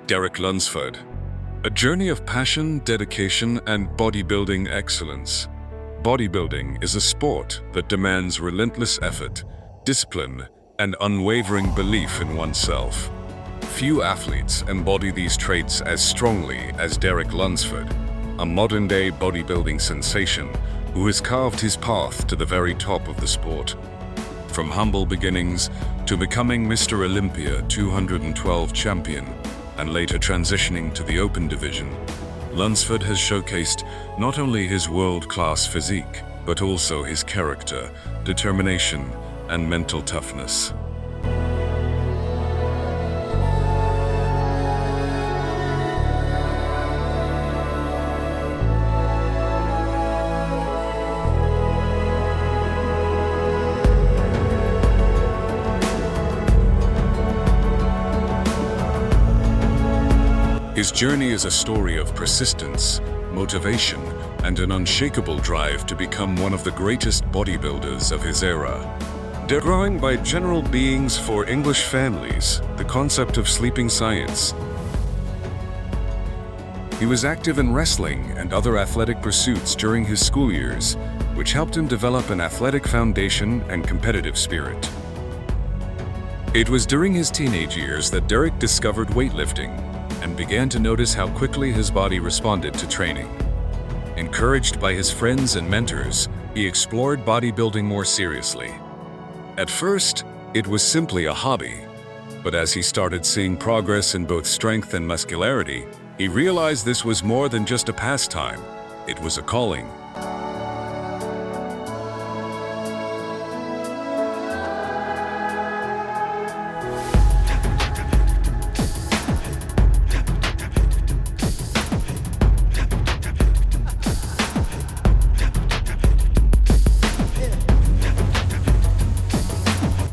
Derek Lunsford. A journey of passion, dedication, and bodybuilding excellence. Bodybuilding is a sport that demands relentless effort, discipline, and unwavering belief in oneself. Few athletes embody these traits as strongly as Derek Lunsford, a modern-day bodybuilding sensation who has carved his path to the very top of the sport. From humble beginnings to becoming Mr. Olympia 212 champion and later transitioning to the open division, Lunsford has showcased not only his world-class physique, but also his character, determination, and mental toughness. His journey is a story of persistence, motivation, and an unshakable drive to become one of the greatest bodybuilders of his era. Drawing by general beings for English families, the concept of sleeping science. He was active in wrestling and other athletic pursuits during his school years, which helped him develop an athletic foundation and competitive spirit. It was during his teenage years that Derek discovered weightlifting and began to notice how quickly his body responded to training. Encouraged by his friends and mentors, he explored bodybuilding more seriously. At first, it was simply a hobby, but as he started seeing progress in both strength and muscularity, he realized this was more than just a pastime. It was a calling.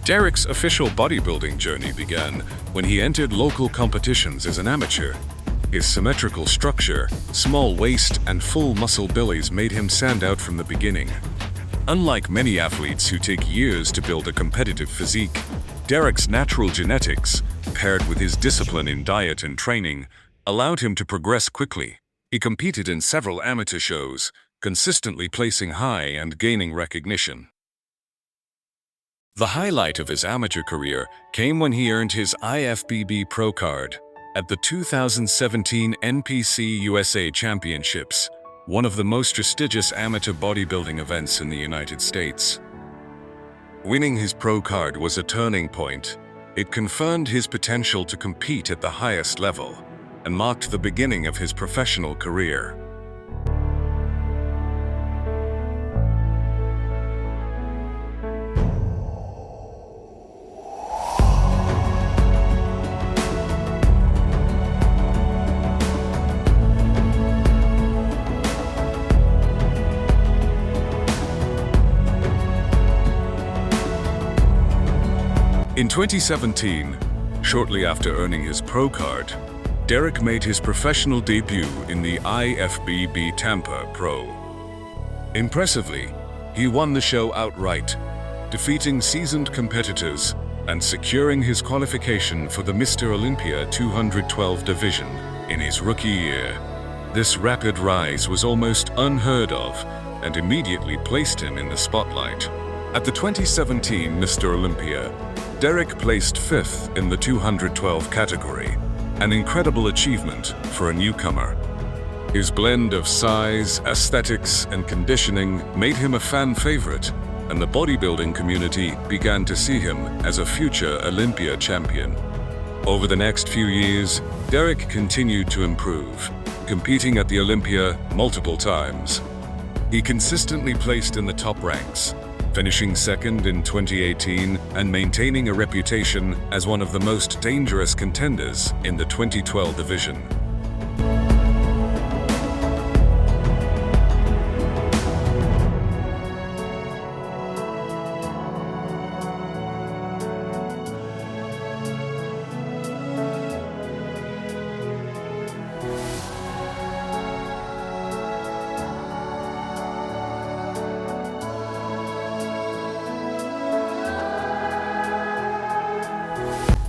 Derek's official bodybuilding journey began when he entered local competitions as an amateur. His symmetrical structure, small waist, and full muscle bellies made him stand out from the beginning. Unlike many athletes who take years to build a competitive physique, Derek's natural genetics, paired with his discipline in diet and training, allowed him to progress quickly. He competed in several amateur shows, consistently placing high and gaining recognition. The highlight of his amateur career came when he earned his IFBB Pro card at the 2017 NPC USA Championships, one of the most prestigious amateur bodybuilding events in the United States. Winning his pro card was a turning point. It confirmed his potential to compete at the highest level and marked the beginning of his professional career. In 2017, shortly after earning his pro card, Derek made his professional debut in the IFBB Tampa Pro. Impressively, he won the show outright, defeating seasoned competitors and securing his qualification for the Mr. Olympia 212 division in his rookie year. This rapid rise was almost unheard of and immediately placed him in the spotlight. At the 2017 Mr. Olympia, Derek placed 5th in the 212 category, an incredible achievement for a newcomer. His blend of size, aesthetics, and conditioning made him a fan favorite, and the bodybuilding community began to see him as a future Olympia champion. Over the next few years, Derek continued to improve, competing at the Olympia multiple times. He consistently placed in the top ranks, finishing second in 2018 and maintaining a reputation as one of the most dangerous contenders in the 2012 division.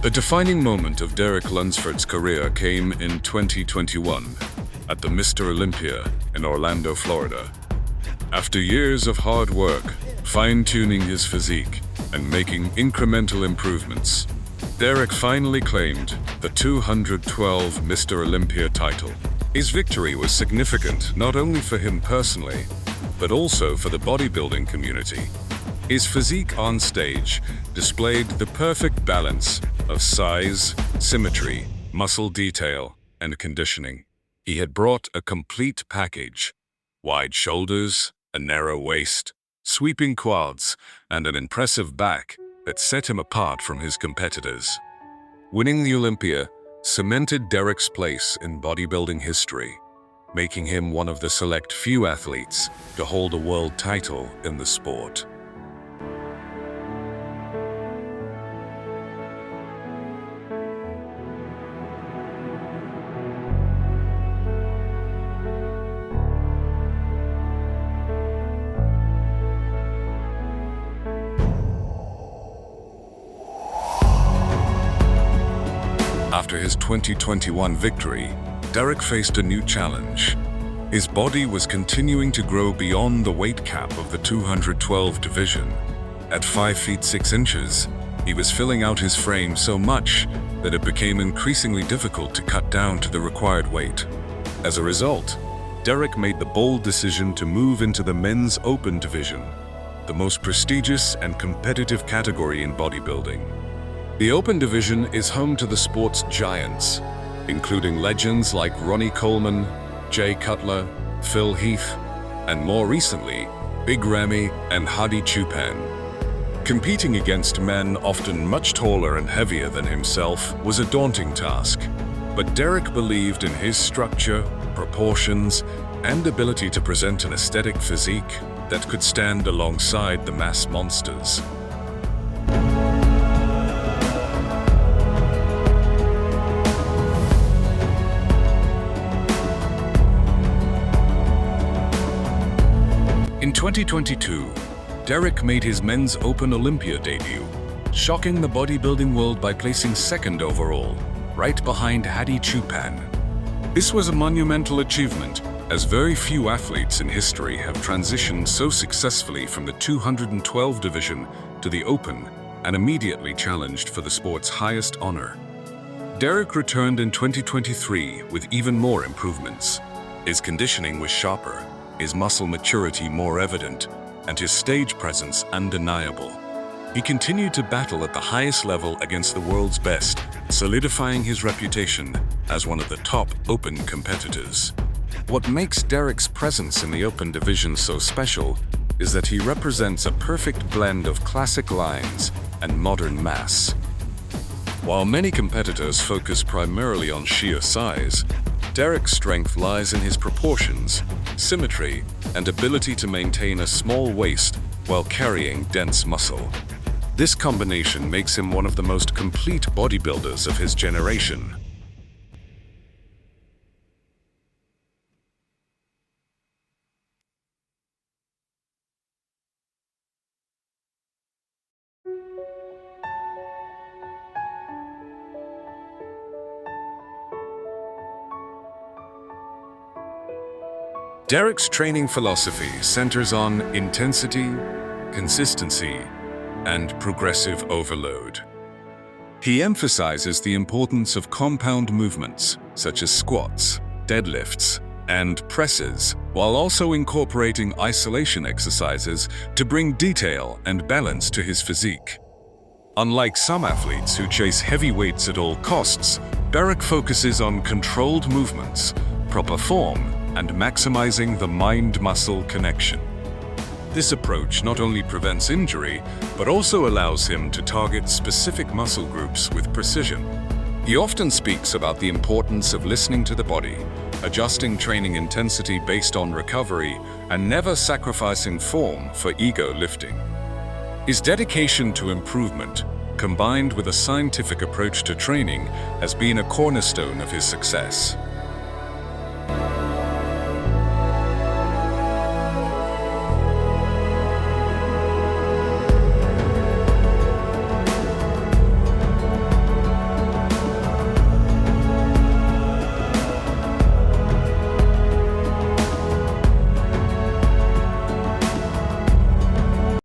A defining moment of Derek Lunsford's career came in 2021 at the Mr. Olympia in Orlando, Florida. After years of hard work, fine-tuning his physique, and making incremental improvements, Derek finally claimed the 212 Mr. Olympia title. His victory was significant not only for him personally, but also for the bodybuilding community. His physique on stage displayed the perfect balance of size, symmetry, muscle detail, and conditioning. He had brought a complete package: wide shoulders, a narrow waist, sweeping quads, and an impressive back that set him apart from his competitors. Winning the Olympia cemented Derek's place in bodybuilding history, making him one of the select few athletes to hold a world title in the sport. After his 2021 victory, Derek faced a new challenge. His body was continuing to grow beyond the weight cap of the 212 division. At 5 feet 6 inches, he was filling out his frame so much that it became increasingly difficult to cut down to the required weight. As a result, Derek made the bold decision to move into the men's open division, the most prestigious and competitive category in bodybuilding. The Open Division is home to the sport's giants, including legends like Ronnie Coleman, Jay Cutler, Phil Heath, and more recently, Big Ramy and Hadi Choopan. Competing against men often much taller and heavier than himself was a daunting task, but Derek believed in his structure, proportions, and ability to present an aesthetic physique that could stand alongside the mass monsters. In 2022, Derek made his men's Open Olympia debut, shocking the bodybuilding world by placing second overall, right behind Hadi Choopan. This was a monumental achievement, as very few athletes in history have transitioned so successfully from the 212 division to the Open and immediately challenged for the sport's highest honor. Derek returned in 2023 with even more improvements. His conditioning was sharper, his muscle maturity more evident, and his stage presence undeniable. He continued to battle at the highest level against the world's best, solidifying his reputation as one of the top open competitors. What makes Derek's presence in the open division so special is that he represents a perfect blend of classic lines and modern mass. While many competitors focus primarily on sheer size, Derek's strength lies in his proportions, symmetry, and ability to maintain a small waist while carrying dense muscle. This combination makes him one of the most complete bodybuilders of his generation. Derek's training philosophy centers on intensity, consistency, and progressive overload. He emphasizes the importance of compound movements, such as squats, deadlifts, and presses, while also incorporating isolation exercises to bring detail and balance to his physique. Unlike some athletes who chase heavy weights at all costs, Derek focuses on controlled movements, proper form, and maximizing the mind-muscle connection. This approach not only prevents injury, but also allows him to target specific muscle groups with precision. He often speaks about the importance of listening to the body, adjusting training intensity based on recovery, and never sacrificing form for ego lifting. His dedication to improvement, combined with a scientific approach to training, has been a cornerstone of his success.